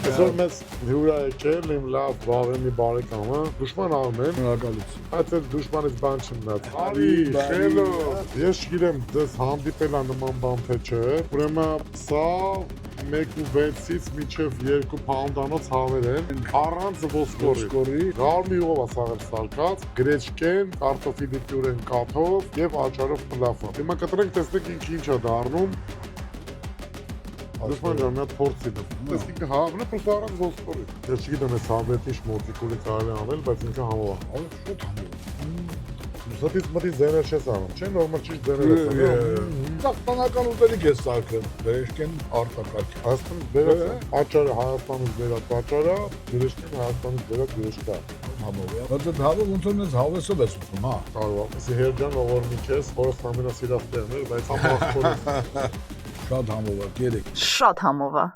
Այսօր մեզ հյուր եկել իմ լավ վաղեմի բարեկամը Դուշման Արմեն։ Շնորհակալություն։ Այդ էլ դուշմանից բան չմնաց։ Արի, խելո։ Ես չգիտեմ դες հանդիպել է նման բան թե չէ։ Ուրեմն սա 1.6-ից մինչև 2 պաունդանոց հավեր են առանց ոսկորի։ Գարմի ուղով է սաղել սալկած, գրեչկեն, կարտոֆիլի պյուրեն կաթով եւ աչարով պլաֆը։ Հիմա կտրենք տեսնենք ինքը ինչ է դառնում։ Դուշման ջան, մի հատ փորձի դու։ Տեսնենք հավն է, պրոստը առանց ոսկորի։ Ես չգիտեմ այս հավետի շմոտիկուլի կարելի անել, բայց ինքը համով է։ Շուտ համով։ Սատից մտի ձեներ չես անում, չէ՞ նորմալ ճիշտ ձեներ ես անում։ Սախտանական ուտելիք է սարքը, վերեշկեն արտակարգ։ Հայաստանից բերած աչարը Հայաստանից բերած աչարը, գրեշկեն Հայաստանից բերած գրեշկա։ Համով է։ Բայց այդ հավը ոնց որ մեզ հավեսով ես ուտում, հա։ Կարող է։ Ասի Հերջան ողորմիչ ես, հորս ամենասիրած տեղն էր, բայց համախորը Շատ համով է, երեք։ Շատ համով է։